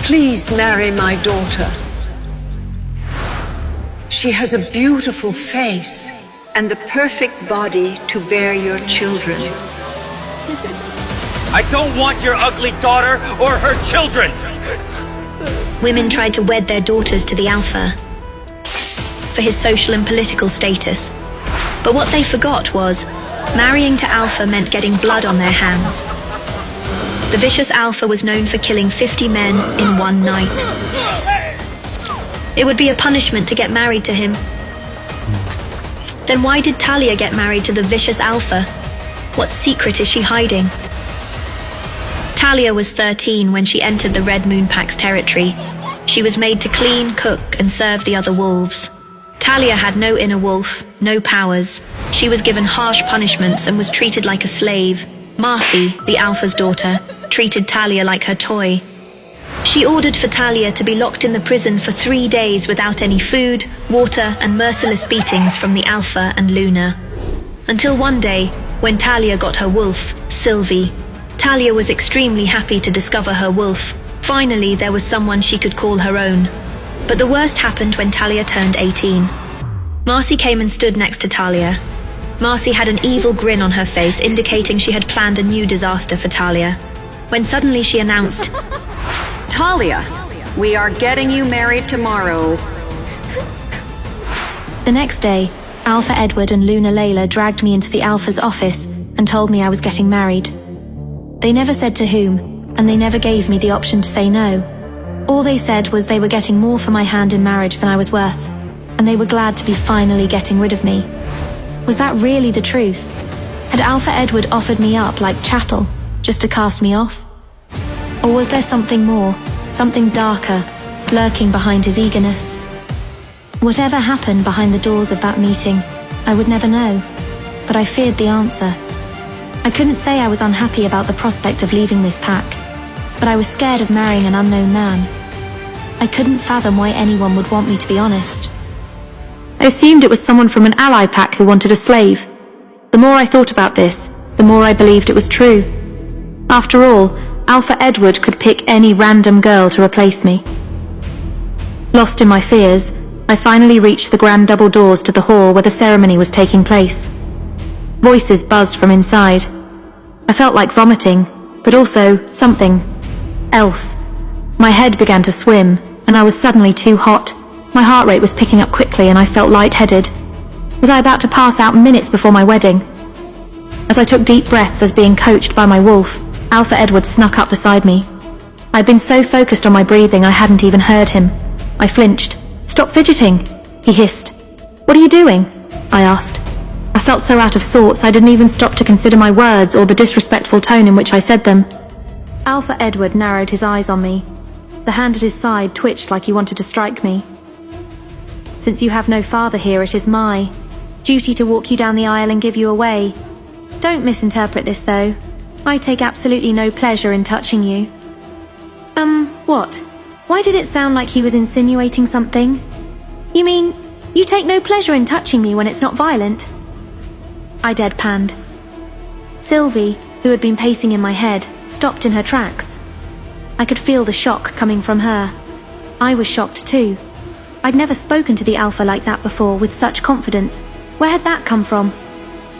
Please marry my daughter. She has a beautiful face and the perfect body to bear your children. I don't want your ugly daughter or her children! Women tried to wed their daughters to the Alpha for his social and political status. But what they forgot was, marrying to Alpha meant getting blood on their hands. The vicious Alpha was known for killing 50 men in one night. It would be a punishment to get married to him. Then why did Talia get married to the vicious Alpha? What secret is she hiding? Talia was 13 when she entered the Red Moon Pack's territory. She was made to clean, cook, and serve the other wolves. Talia had no inner wolf, no powers. She was given harsh punishments and was treated like a slave. Marcy, the Alpha's daughter, treated Talia like her toy. She ordered for Talia to be locked in the prison for 3 days without any food, water, and merciless beatings from the Alpha and Luna. Until one day, when Talia got her wolf, Sylvie. Talia was extremely happy to discover her wolf. Finally, there was someone she could call her own. But the worst happened when Talia turned 18. Marcy came and stood next to Talia. Marcy had an evil grin on her face, indicating she had planned a new disaster for Talia. When suddenly she announced, Talia, we are getting you married tomorrow. The next day, Alpha Edward and Luna Layla dragged me into the Alpha's office and told me I was getting married. They never said to whom, and they never gave me the option to say no. All they said was they were getting more for my hand in marriage than I was worth, and they were glad to be finally getting rid of me. Was that really the truth? Had Alpha Edward offered me up like chattel, just to cast me off? Or was there something more, something darker, lurking behind his eagerness? Whatever happened behind the doors of that meeting, I would never know, but I feared the answer. I couldn't say I was unhappy about the prospect of leaving this pack, but I was scared of marrying an unknown man. I couldn't fathom why anyone would want me to be honest. I assumed it was someone from an ally pack who wanted a slave. The more I thought about this, the more I believed it was true. After all, Alpha Edward could pick any random girl to replace me. Lost in my fears, I finally reached the grand double doors to the hall where the ceremony was taking place. Voices buzzed from inside. I felt like vomiting, but also something else. My head began to swim, and I was suddenly too hot. My heart rate was picking up quickly and I felt lightheaded. Was I about to pass out minutes before my wedding? As I took deep breaths as being coached by my wolf, Alpha Edward snuck up beside me. I'd been so focused on my breathing I hadn't even heard him. I flinched. "Stop fidgeting," he hissed. "What are you doing?" I asked. I felt so out of sorts I didn't even stop to consider my words or the disrespectful tone in which I said them. Alpha Edward narrowed his eyes on me. The hand at his side twitched like he wanted to strike me. "Since you have no father here, it is my duty to walk you down the aisle and give you away. Don't misinterpret this, though. I take absolutely no pleasure in touching you." What? Why did it sound like he was insinuating something? You mean, you take no pleasure in touching me when it's not violent? I deadpanned. Sylvie, who had been pacing in my head, stopped in her tracks. I could feel the shock coming from her. I was shocked too. I'd never spoken to the Alpha like that before, with such confidence. Where had that come from?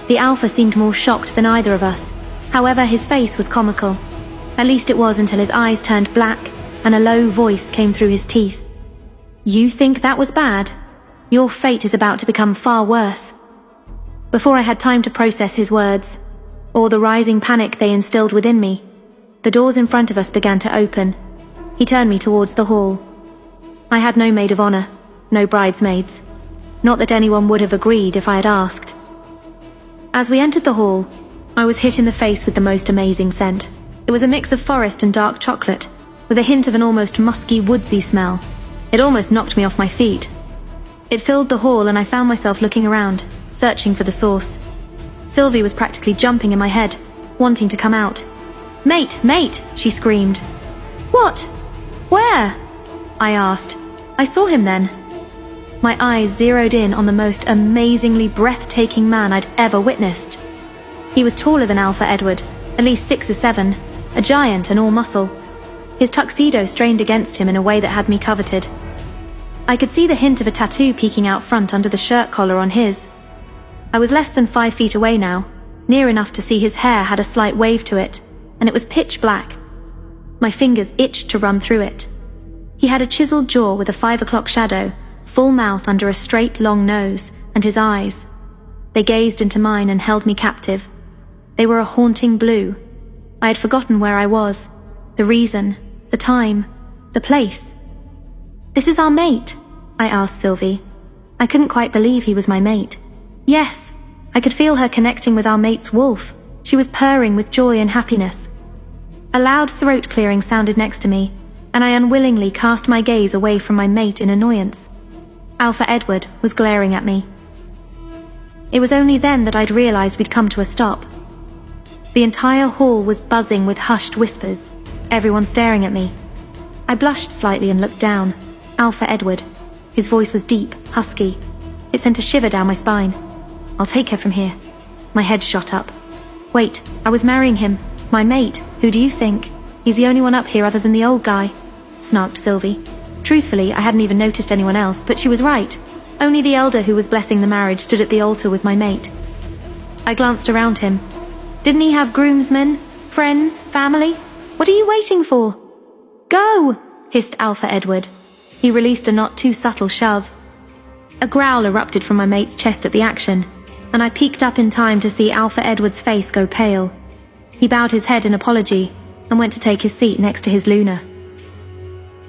The Alpha seemed more shocked than either of us. However, his face was comical. At least it was until his eyes turned black and a low voice came through his teeth. "You think that was bad? Your fate is about to become far worse." Before I had time to process his words, or the rising panic they instilled within me, the doors in front of us began to open. He turned me towards the hall. I had no maid of honor, no bridesmaids. Not that anyone would have agreed if I had asked. As we entered the hall, I was hit in the face with the most amazing scent. It was a mix of forest and dark chocolate, with a hint of an almost musky, woodsy smell. It almost knocked me off my feet. It filled the hall and I found myself looking around, searching for the source. Sylvie was practically jumping in my head, wanting to come out. "Mate, mate!" she screamed. "What? Where?" I asked. I saw him then. My eyes zeroed in on the most amazingly breathtaking man I'd ever witnessed. He was taller than Alpha Edward, at least 6 or 7, a giant and all muscle. His tuxedo strained against him in a way that had me coveted. I could see the hint of a tattoo peeking out front under the shirt collar on his. I was less than 5 feet away now, near enough to see his hair had a slight wave to it, and it was pitch black. My fingers itched to run through it. He had a chiseled jaw with a 5 o'clock shadow, full mouth under a straight, long nose, and his eyes. They gazed into mine and held me captive. They were a haunting blue. I had forgotten where I was, the reason, the time, the place. "This is our mate," I asked Sylvie. I couldn't quite believe he was my mate. Yes, I could feel her connecting with our mate's wolf. She was purring with joy and happiness. A loud throat clearing sounded next to me, and I unwillingly cast my gaze away from my mate in annoyance. Alpha Edward was glaring at me. It was only then that I'd realized we'd come to a stop. The entire hall was buzzing with hushed whispers, everyone staring at me. I blushed slightly and looked down. Alpha Edward. His voice was deep, husky. It sent a shiver down my spine. "I'll take her from here." My head shot up. "Wait, I was marrying him. My mate. Who do you think? He's the only one up here other than the old guy," snarked Sylvie. Truthfully, I hadn't even noticed anyone else, but she was right. Only the elder who was blessing the marriage stood at the altar with my mate. I glanced around him. Didn't he have groomsmen? Friends? Family? What are you waiting for? "Go!" hissed Alpha Edward. He released a not too subtle shove. A growl erupted from my mate's chest at the action, and I peeked up in time to see Alpha Edward's face go pale. He bowed his head in apology and went to take his seat next to his Luna.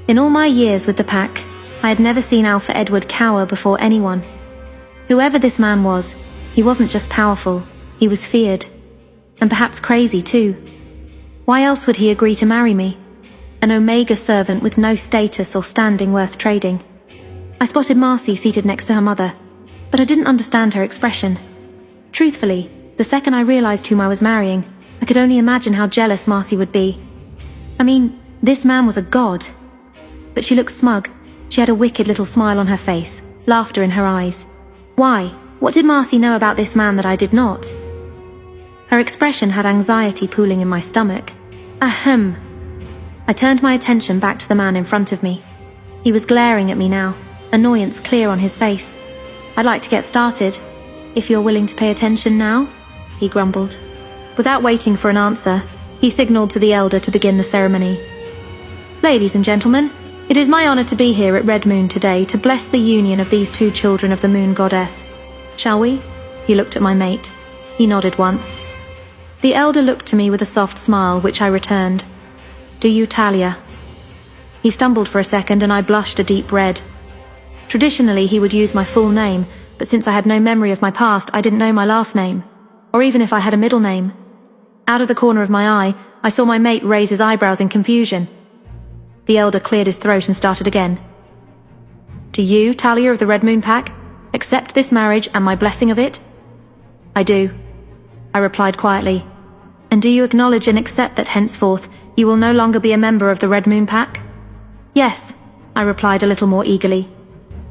In all my years with the pack, I had never seen Alpha Edward cower before anyone. Whoever this man was, he wasn't just powerful, he was feared. And perhaps crazy too. Why else would he agree to marry me? An Omega servant with no status or standing worth trading. I spotted Marcy seated next to her mother, but I didn't understand her expression. Truthfully, the second I realized whom I was marrying, I could only imagine how jealous Marcy would be. I mean, this man was a god. But she looked smug. She had a wicked little smile on her face, laughter in her eyes. Why? What did Marcy know about this man that I did not? Her expression had anxiety pooling in my stomach. Ahem. I turned my attention back to the man in front of me. He was glaring at me now, annoyance clear on his face. "I'd like to get started, if you're willing to pay attention now," he grumbled. Without waiting for an answer, he signaled to the elder to begin the ceremony. "Ladies and gentlemen, it is my honor to be here at Red Moon today to bless the union of these two children of the Moon Goddess. Shall we?" He looked at my mate. He nodded once. The elder looked to me with a soft smile, which I returned. "Do you, Talia?" He stumbled for a second and I blushed a deep red. Traditionally, he would use my full name, but since I had no memory of my past, I didn't know my last name, or even if I had a middle name. Out of the corner of my eye, I saw my mate raise his eyebrows in confusion. The elder cleared his throat and started again. "Do you, Talia of the Red Moon Pack, accept this marriage and my blessing of it?" "I do," I replied quietly. "And do you acknowledge and accept that henceforth you will no longer be a member of the Red Moon Pack?" "Yes," I replied a little more eagerly.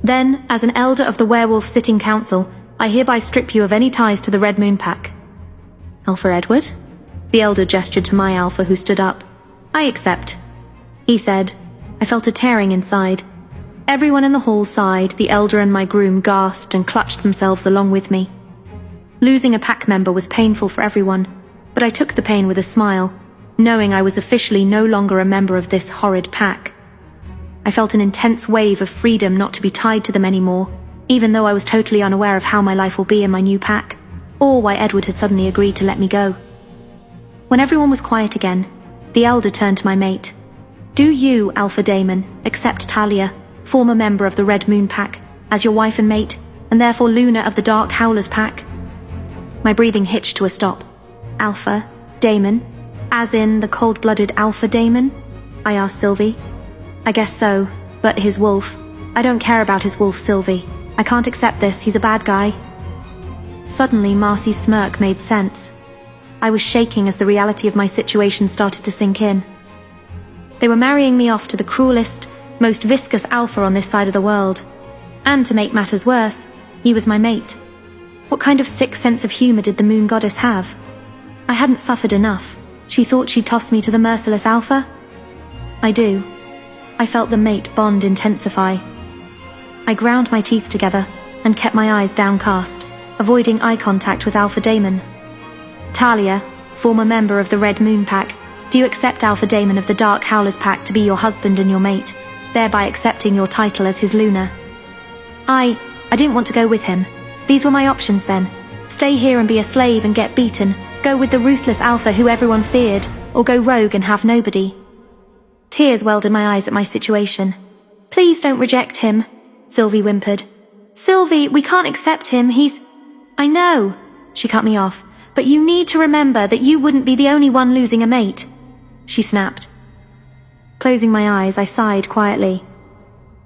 "Then, as an elder of the Werewolf Sitting Council, I hereby strip you of any ties to the Red Moon Pack." "Alpha Edward?" The elder gestured to my Alpha, who stood up. "I accept," he said. I felt a tearing inside. Everyone in the hall sighed, the elder and my groom gasped and clutched themselves along with me. Losing a pack member was painful for everyone, but I took the pain with a smile, knowing I was officially no longer a member of this horrid pack. I felt an intense wave of freedom not to be tied to them anymore, even though I was totally unaware of how my life will be in my new pack, or why Edward had suddenly agreed to let me go. When everyone was quiet again, the elder turned to my mate. "Do you, Alpha Damon, accept Talia, former member of the Red Moon Pack, as your wife and mate, and therefore Luna of the Dark Howlers Pack?" My breathing hitched to a stop. "Alpha Damon? As in the cold-blooded Alpha Damon?" I asked Sylvie. "I guess so, but his wolf. I don't care about his wolf, Sylvie. I can't accept this, he's a bad guy." Suddenly, Marcy's smirk made sense. I was shaking as the reality of my situation started to sink in. They were marrying me off to the cruelest, most viscous alpha on this side of the world. And to make matters worse, he was my mate. What kind of sick sense of humor did the Moon Goddess have? I hadn't suffered enough. She thought she'd toss me to the merciless alpha? I do. I felt the mate bond intensify. I ground my teeth together and kept my eyes downcast, avoiding eye contact with Alpha Daemon. Talia, former member of the Red Moon Pack, do you accept Alpha Daemon of the Dark Howlers Pack to be your husband and your mate, thereby accepting your title as his Luna? I didn't want to go with him. These were my options then. Stay here and be a slave and get beaten, go with the ruthless Alpha who everyone feared, or go rogue and have nobody. Tears welled in my eyes at my situation. Please don't reject him, Sylvie whimpered. Sylvie, we can't accept him, I know, she cut me off, but you need to remember that you wouldn't be the only one losing a mate, she snapped. Closing my eyes, I sighed quietly.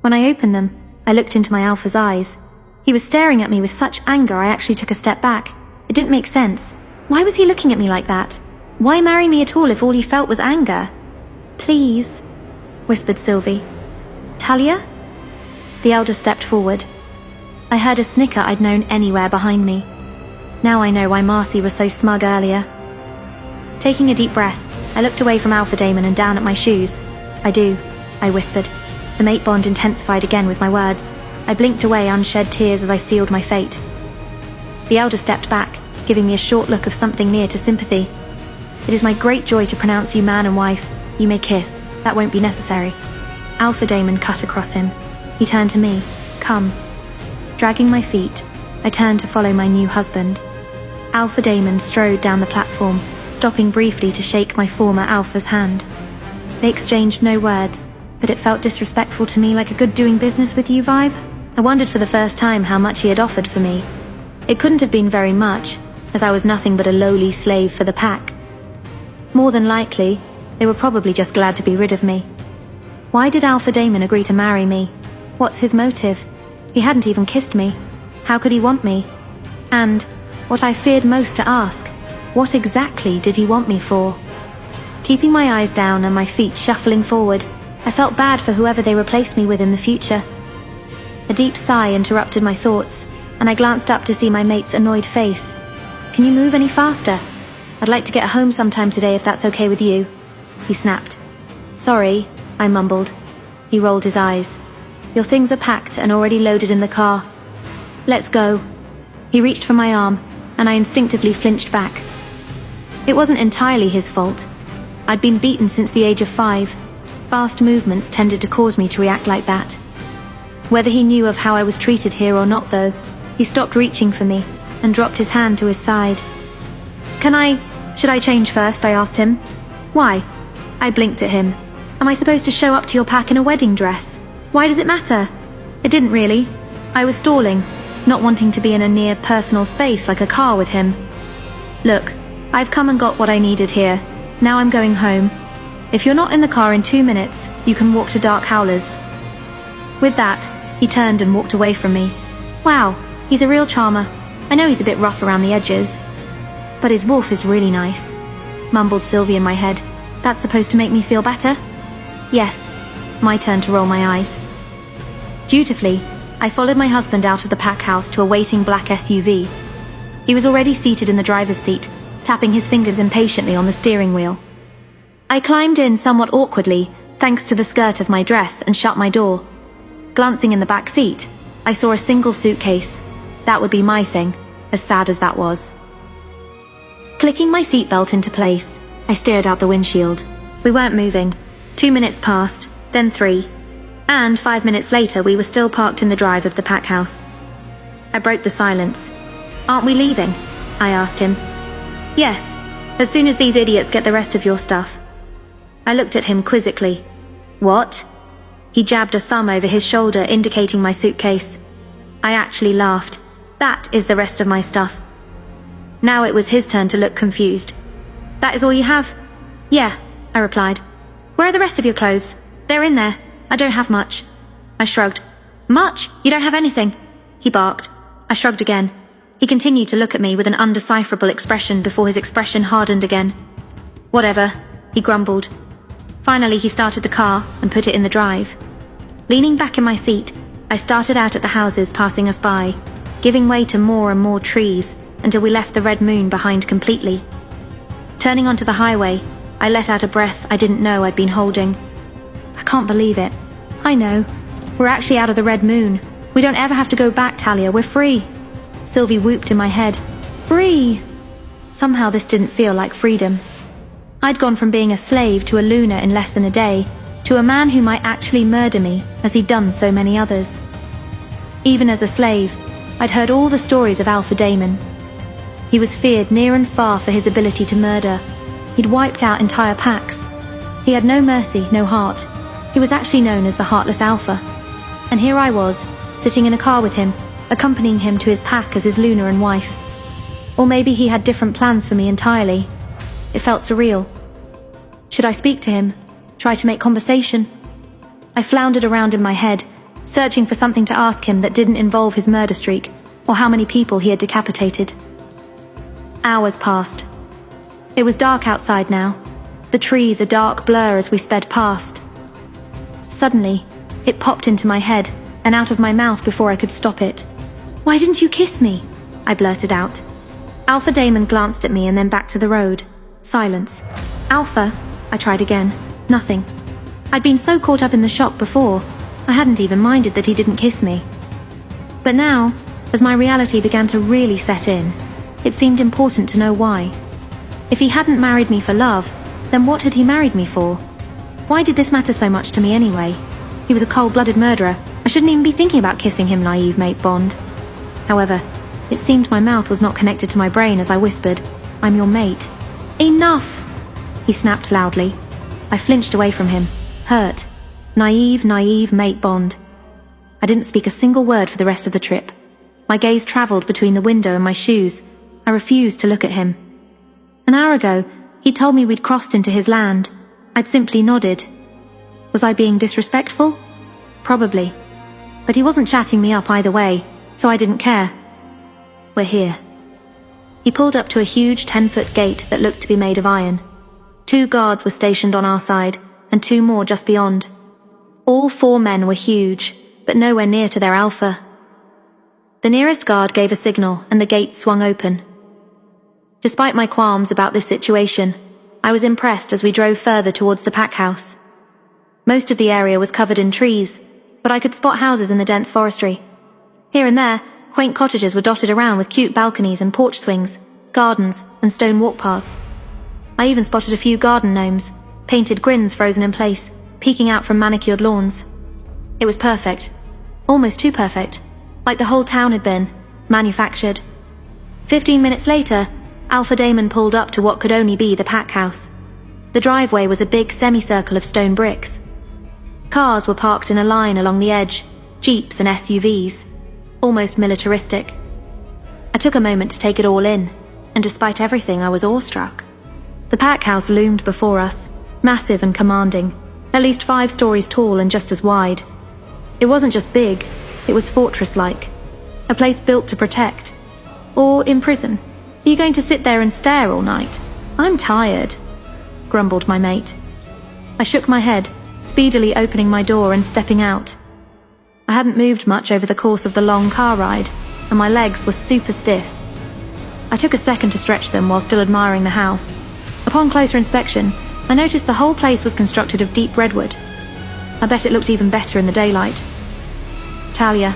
When I opened them, I looked into my Alpha's eyes. He was staring at me with such anger I actually took a step back. It didn't make sense. Why was he looking at me like that? Why marry me at all if all he felt was anger? Please, whispered Sylvie. Talia? The elder stepped forward. I heard a snicker I'd known anywhere behind me. Now I know why Marcy was so smug earlier. Taking a deep breath, I looked away from Alpha Daemon and down at my shoes. I do, I whispered. The mate bond intensified again with my words. I blinked away unshed tears as I sealed my fate. The elder stepped back, giving me a short look of something near to sympathy. It is my great joy to pronounce you man and wife. You may kiss. That won't be necessary. Alpha Daemon cut across him. He turned to me. Come. Dragging my feet, I turned to follow my new husband. Alpha Daemon strode down the platform, stopping briefly to shake my former Alpha's hand. They exchanged no words, but it felt disrespectful to me, like a good doing business with you vibe. I wondered for the first time how much he had offered for me. It couldn't have been very much, as I was nothing but a lowly slave for the pack. More than likely, they were probably just glad to be rid of me. Why did Alpha Daemon agree to marry me? What's his motive? He hadn't even kissed me. How could he want me? And, what I feared most to ask, what exactly did he want me for? Keeping my eyes down and my feet shuffling forward, I felt bad for whoever they replaced me with in the future. A deep sigh interrupted my thoughts, and I glanced up to see my mate's annoyed face. Can you move any faster? I'd like to get home sometime today if that's okay with you, he snapped. Sorry, I mumbled. He rolled his eyes. Your things are packed and already loaded in the car. Let's go. He reached for my arm, and I instinctively flinched back. It wasn't entirely his fault. I'd been beaten since the age of 5. Fast movements tended to cause me to react like that. Whether he knew of how I was treated here or not, though, he stopped reaching for me and dropped his hand to his side. Should I change first? I asked him. Why? I blinked at him. Am I supposed to show up to your pack in a wedding dress? Why does it matter? It didn't really. I was stalling, not wanting to be in a near personal space like a car with him. Look, I've come and got what I needed here. Now I'm going home. If you're not in the car in 2 minutes, you can walk to Dark Howlers. With that, he turned and walked away from me. Wow, he's a real charmer. I know he's a bit rough around the edges. But his wolf is really nice, mumbled Sylvie in my head. That's supposed to make me feel better? Yes. My turn to roll my eyes. Dutifully, I followed my husband out of the pack house to a waiting black SUV. He was already seated in the driver's seat, tapping his fingers impatiently on the steering wheel. I climbed in somewhat awkwardly, thanks to the skirt of my dress, and shut my door. Glancing in the back seat, I saw a single suitcase. That would be my thing, as sad as that was. Clicking my seatbelt into place, I stared out the windshield. We weren't moving. 2 minutes passed, then 3. And 5 minutes later, we were still parked in the drive of the pack house. I broke the silence. Aren't we leaving? I asked him. Yes, as soon as these idiots get the rest of your stuff. I looked at him quizzically. What? He jabbed a thumb over his shoulder, indicating my suitcase. I actually laughed. That is the rest of my stuff. Now it was his turn to look confused. That is all you have? Yeah, I replied. Where are the rest of your clothes? They're in there. I don't have much. I shrugged. Much? You don't have anything? He barked. I shrugged again. He continued to look at me with an undecipherable expression before his expression hardened again. Whatever, he grumbled. Finally, he started the car and put it in the drive. Leaning back in my seat, I started out at the houses passing us by, giving way to more and more trees until we left the red moon behind completely. Turning onto the highway, I let out a breath I didn't know I'd been holding. I can't believe it. I know. We're actually out of the Red Moon. We don't ever have to go back, Talia. We're free. Sylvie whooped in my head. Free! Somehow this didn't feel like freedom. I'd gone from being a slave to a Luna in less than a day, to a man who might actually murder me, as he'd done so many others. Even as a slave, I'd heard all the stories of Alpha Daemon. He was feared near and far for his ability to murder. He'd wiped out entire packs. He had no mercy, no heart. He was actually known as the Heartless Alpha. And here I was, sitting in a car with him, accompanying him to his pack as his Luna and wife. Or maybe he had different plans for me entirely. It felt surreal. Should I speak to him? Try to make conversation? I floundered around in my head, searching for something to ask him that didn't involve his murder streak, or how many people he had decapitated. Hours passed. It was dark outside now, the trees a dark blur as we sped past. Suddenly, it popped into my head and out of my mouth before I could stop it. "Why didn't you kiss me?" I blurted out. Alpha Daemon glanced at me and then back to the road. Silence. "Alpha," I tried again. Nothing. I'd been so caught up in the shock before, I hadn't even minded that he didn't kiss me. But now, as my reality began to really set in, it seemed important to know why. If he hadn't married me for love, then what had he married me for? Why did this matter so much to me anyway? He was a cold-blooded murderer. I shouldn't even be thinking about kissing him, naive mate Bond. However, it seemed my mouth was not connected to my brain as I whispered, "I'm your mate." "Enough!" He snapped loudly. I flinched away from him, hurt. Naive mate Bond. I didn't speak a single word for the rest of the trip. My gaze travelled between the window and my shoes. I refused to look at him. An hour ago, he told me we'd crossed into his land. I'd simply nodded. Was I being disrespectful? Probably. But he wasn't chatting me up either way, so I didn't care. "We're here." He pulled up to a huge 10-foot gate that looked to be made of iron. 2 guards were stationed on our side, and 2 more just beyond. All 4 men were huge, but nowhere near to their alpha. The nearest guard gave a signal, and the gates swung open. Despite my qualms about this situation, I was impressed as we drove further towards the pack house. Most of the area was covered in trees, but I could spot houses in the dense forestry. Here and there, quaint cottages were dotted around with cute balconies and porch swings, gardens, and stone walk paths. I even spotted a few garden gnomes, painted grins frozen in place, peeking out from manicured lawns. It was perfect. Almost too perfect. Like the whole town had been, manufactured. 15 minutes later, Alpha Daemon pulled up to what could only be the pack house. The driveway was a big semicircle of stone bricks. Cars were parked in a line along the edge, jeeps and SUVs, almost militaristic. I took a moment to take it all in, and despite everything, I was awestruck. The pack house loomed before us, massive and commanding, at least 5 stories tall and just as wide. It wasn't just big, it was fortress-like, a place built to protect. Or imprison. Are you going to sit there and stare all night? "I'm tired," grumbled my mate. I shook my head, speedily opening my door and stepping out. I hadn't moved much over the course of the long car ride, and my legs were super stiff. I took a second to stretch them while still admiring the house. Upon closer inspection, I noticed the whole place was constructed of deep redwood. I bet it looked even better in the daylight. Talia.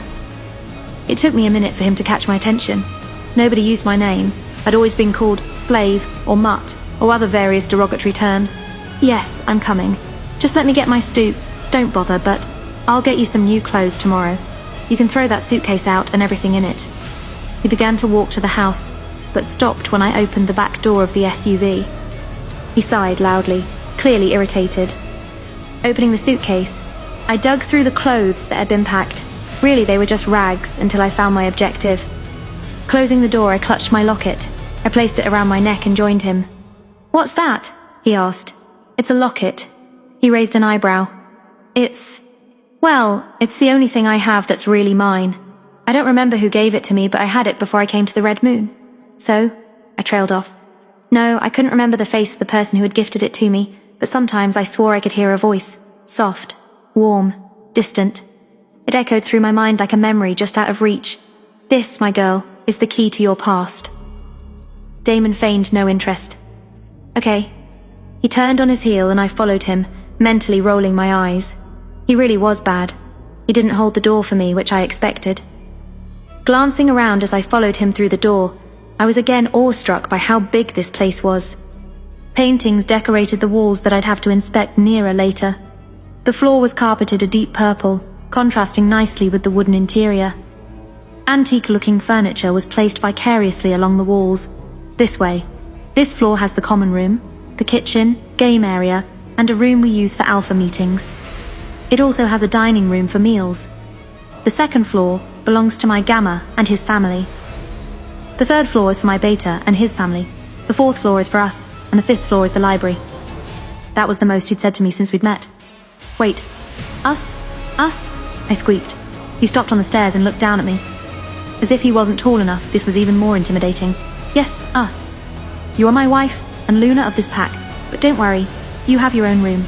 It took me a minute for him to catch my attention. Nobody used my name. I'd always been called slave or mutt or other various derogatory terms. "Yes, I'm coming. Just let me get my stoop. Don't bother, but I'll get you some new clothes tomorrow. You can throw that suitcase out and everything in it." He began to walk to the house, but stopped when I opened the back door of the SUV. He sighed loudly, clearly irritated. Opening the suitcase, I dug through the clothes that had been packed. Really, they were just rags until I found my objective. Closing the door, I clutched my locket. I placed it around my neck and joined him. "What's that?" he asked. "It's a locket." He raised an eyebrow. Well, it's the only thing I have that's really mine. I don't remember who gave it to me, but I had it before I came to the Red Moon." "So?" I trailed off. No, I couldn't remember the face of the person who had gifted it to me, but sometimes I swore I could hear a voice. Soft, warm, distant. It echoed through my mind like a memory just out of reach. "This, my girl, is the key to your past." Daemon feigned no interest. "Okay." He turned on his heel and I followed him, mentally rolling my eyes. He really was bad. He didn't hold the door for me, which I expected. Glancing around as I followed him through the door, I was again awestruck by how big this place was. Paintings decorated the walls that I'd have to inspect nearer later. The floor was carpeted a deep purple, contrasting nicely with the wooden interior. Antique-looking furniture was placed vicariously along the walls. This way. This floor has the common room, the kitchen, game area, and a room we use for alpha meetings. It also has a dining room for meals. The second floor belongs to my Gamma and his family. The third floor is for my Beta and his family. The fourth floor is for us, and the fifth floor is the library. That was the most he'd said to me since we'd met. Wait, us? Us? I squeaked. He stopped on the stairs and looked down at me. As if he wasn't tall enough, this was even more intimidating. Yes, us. You are my wife and Luna of this pack, but don't worry, you have your own room.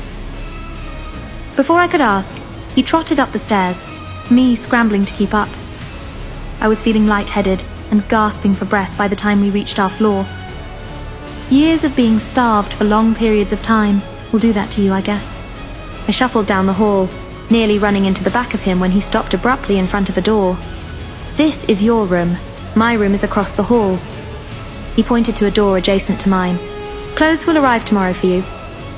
Before I could ask, he trotted up the stairs, me scrambling to keep up. I was feeling lightheaded and gasping for breath by the time we reached our floor. Years of being starved for long periods of time will do that to you, I guess. I shuffled down the hall, nearly running into the back of him when he stopped abruptly in front of a door. This is your room. My room is across the hall. He pointed to a door adjacent to mine. Clothes will arrive tomorrow for you.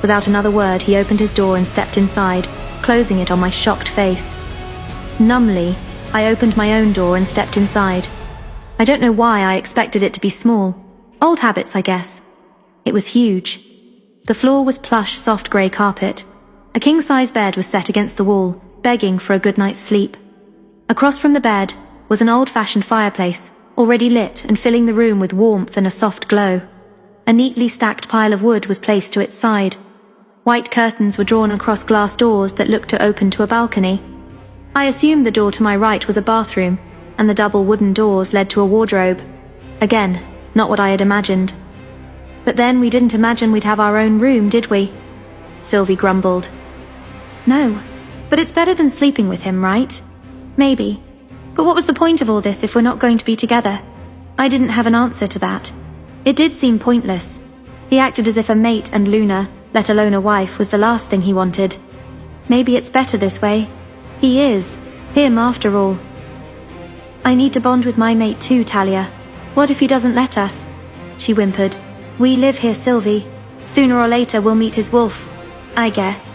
Without another word, he opened his door and stepped inside, closing it on my shocked face. Numbly, I opened my own door and stepped inside. I don't know why I expected it to be small. Old habits, I guess. It was huge. The floor was plush, soft grey carpet. A king-size bed was set against the wall, begging for a good night's sleep. Across from the bed was an old-fashioned fireplace, already lit and filling the room with warmth and a soft glow. A neatly stacked pile of wood was placed to its side. White curtains were drawn across glass doors that looked to open to a balcony. I assumed the door to my right was a bathroom, and the double wooden doors led to a wardrobe. Again, not what I had imagined. But then we didn't imagine we'd have our own room, did we? Sylvie grumbled. No, but it's better than sleeping with him, right? Maybe. But what was the point of all this if we're not going to be together? I didn't have an answer to that. It did seem pointless. He acted as if a mate and Luna, let alone a wife, was the last thing he wanted. Maybe it's better this way. He is. Him, after all. I need to bond with my mate too, Talia. What if he doesn't let us? She whimpered. We live here, Sylvie. Sooner or later we'll meet his wolf. I guess.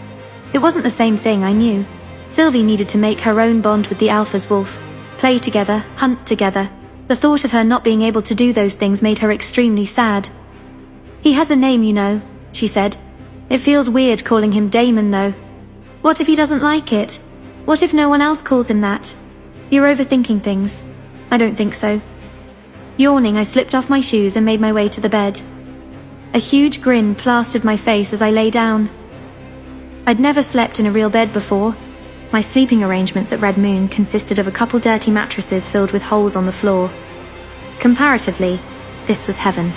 It wasn't the same thing, I knew. Sylvie needed to make her own bond with the Alpha's wolf. Play together, hunt together. The thought of her not being able to do those things made her extremely sad. He has a name, you know, she said. It feels weird calling him Damon, though. What if he doesn't like it? What if no one else calls him that? You're overthinking things. I don't think so. Yawning, I slipped off my shoes and made my way to the bed. A huge grin plastered my face as I lay down. I'd never slept in a real bed before. My sleeping arrangements at Red Moon consisted of a couple dirty mattresses filled with holes on the floor. Comparatively, this was heaven.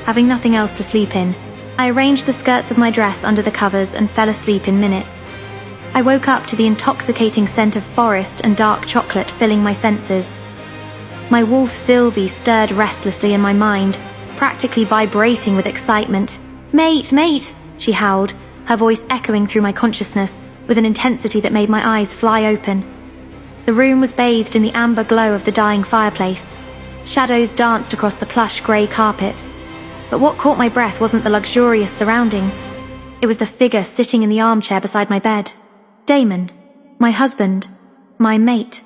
Having nothing else to sleep in, I arranged the skirts of my dress under the covers and fell asleep in minutes. I woke up to the intoxicating scent of forest and dark chocolate filling my senses. My wolf Sylvie stirred restlessly in my mind, practically vibrating with excitement. "Mate, mate!" she howled, her voice echoing through my consciousness with an intensity that made my eyes fly open. The room was bathed in the amber glow of the dying fireplace. Shadows danced across the plush grey carpet. But what caught my breath wasn't the luxurious surroundings. It was the figure sitting in the armchair beside my bed. Damon, my husband, my mate,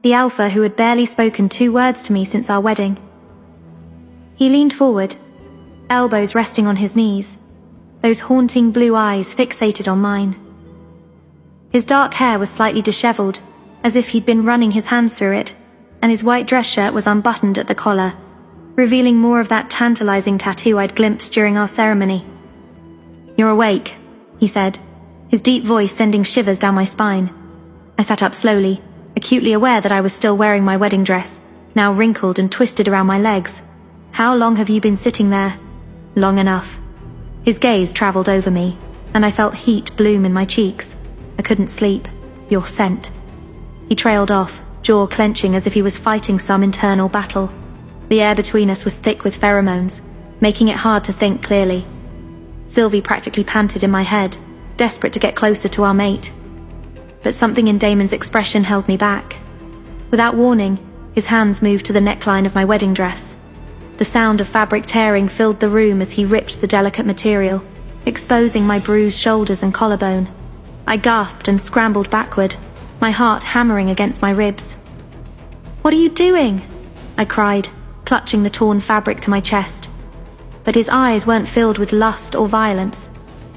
the Alpha who had barely spoken 2 words to me since our wedding. He leaned forward, elbows resting on his knees, those haunting blue eyes fixated on mine. His dark hair was slightly disheveled, as if he'd been running his hands through it, and his white dress shirt was unbuttoned at the collar, revealing more of that tantalizing tattoo I'd glimpsed during our ceremony. "You're awake," he said, his deep voice sending shivers down my spine. I sat up slowly, acutely aware that I was still wearing my wedding dress, now wrinkled and twisted around my legs. "How long have you been sitting there?" "Long enough." His gaze traveled over me, and I felt heat bloom in my cheeks. I couldn't sleep. "Your scent." He trailed off, jaw clenching as if he was fighting some internal battle. The air between us was thick with pheromones, making it hard to think clearly. Sylvie practically panted in my head. desperate to get closer to our mate. But something in Damon's expression held me back. Without warning, his hands moved to the neckline of my wedding dress. The sound of fabric tearing filled the room as he ripped the delicate material, exposing my bruised shoulders and collarbone. I gasped and scrambled backward, my heart hammering against my ribs. "What are you doing?" I cried, clutching the torn fabric to my chest. But his eyes weren't filled with lust or violence.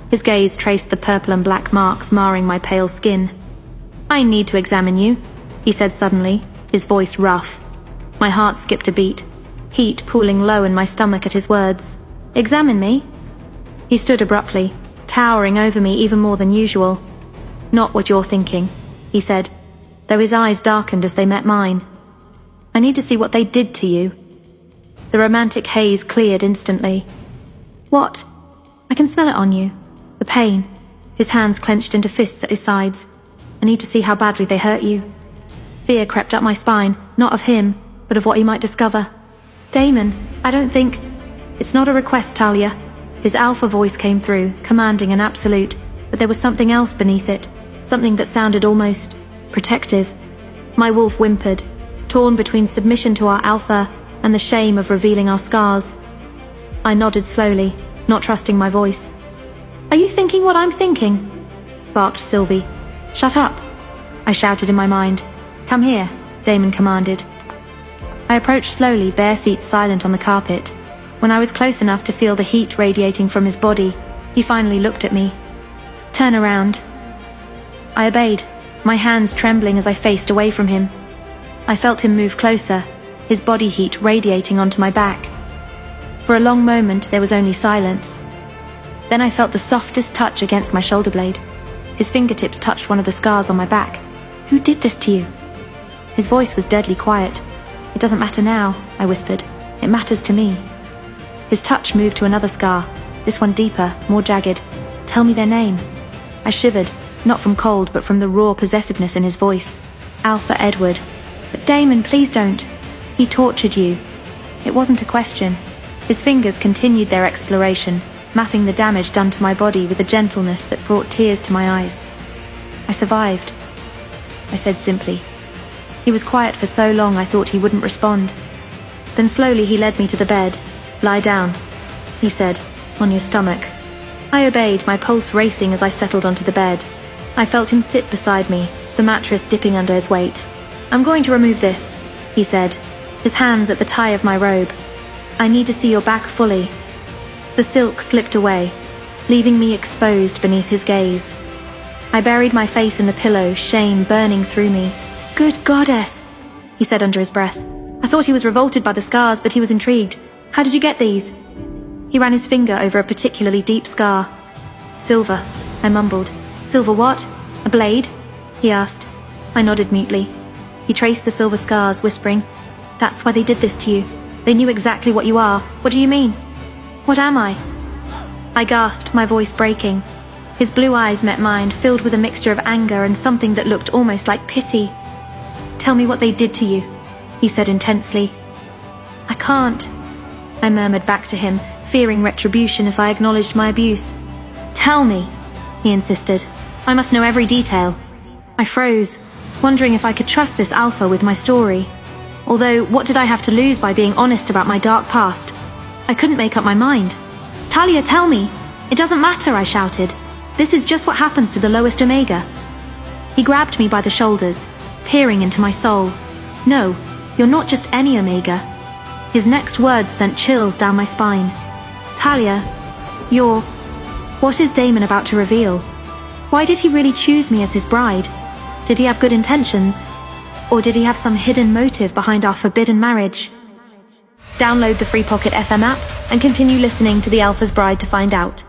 His gaze traced the purple and black marks marring my pale skin. "I need to examine you," he said suddenly, his voice rough. My heart skipped a beat, heat pooling low in my stomach at his words. "Examine me?" He stood abruptly, towering over me even more than usual. "Not what you're thinking," he said, though his eyes darkened as they met mine. "I need to see what they did to you." The romantic haze cleared instantly. "What?" "I can smell it on you. The pain." His hands clenched into fists at his sides. "I need to see how badly they hurt you." Fear crept up my spine, not of him, but of what he might discover. "Damon, I don't think—" "It's not a request, Talia." His alpha voice came through, commanding and absolute, but there was something else beneath it, something that sounded almost protective. My wolf whimpered, torn between submission to our alpha and the shame of revealing our scars. I nodded slowly, not trusting my voice. "Are you thinking what I'm thinking?" barked Sylvie. "Shut up," I shouted in my mind. "Come here," Damon commanded. I approached slowly, bare feet silent on the carpet. When I was close enough to feel the heat radiating from his body, he finally looked at me. "Turn around." I obeyed, my hands trembling as I faced away from him. I felt him move closer, his body heat radiating onto my back. For a long moment, there was only silence. Then I felt the softest touch against my shoulder blade. His fingertips touched one of the scars on my back. "Who did this to you?" His voice was deadly quiet. "It doesn't matter now," I whispered. "It matters to me." His touch moved to another scar, this one deeper, more jagged. "Tell me their name." I shivered, not from cold, but from the raw possessiveness in his voice. "Alpha Edward." "But Damon, please don't." "He tortured you." It wasn't a question. His fingers continued their exploration, mapping the damage done to my body with a gentleness that brought tears to my eyes. "I survived," I said simply. He was quiet for so long I thought he wouldn't respond. Then slowly he led me to the bed. "Lie down," he said, "on your stomach." I obeyed, my pulse racing as I settled onto the bed. I felt him sit beside me, the mattress dipping under his weight. "I'm going to remove this," he said, his hands at the tie of my robe. "I need to see your back fully." The silk slipped away, leaving me exposed beneath his gaze. I buried my face in the pillow, shame burning through me. "Good goddess," he said under his breath. I thought he was revolted by the scars, but he was intrigued. "How did you get these?" He ran his finger over a particularly deep scar. "Silver," I mumbled. "Silver what? A blade?" he asked. I nodded mutely. He traced the silver scars, whispering, "That's why they did this to you. They knew exactly what you are. What do you mean?" "What am I?" I gasped, my voice breaking. His blue eyes met mine, filled with a mixture of anger and something that looked almost like pity. "Tell me what they did to you," he said intensely. "I can't," I murmured back to him, fearing retribution if I acknowledged my abuse. "Tell me," he insisted. "I must know every detail." I froze, wondering if I could trust this alpha with my story. Although, what did I have to lose by being honest about my dark past? I couldn't make up my mind. "Talia, tell me!" "It doesn't matter," I shouted. "This is just what happens to the lowest Omega." He grabbed me by the shoulders, peering into my soul. "No, you're not just any Omega." His next words sent chills down my spine. "Talia, you're—" What is Damon about to reveal? Why did he really choose me as his bride? Did he have good intentions? Or did he have some hidden motive behind our forbidden marriage? Download the free Pocket FM app and continue listening to The Alpha's Bride to find out.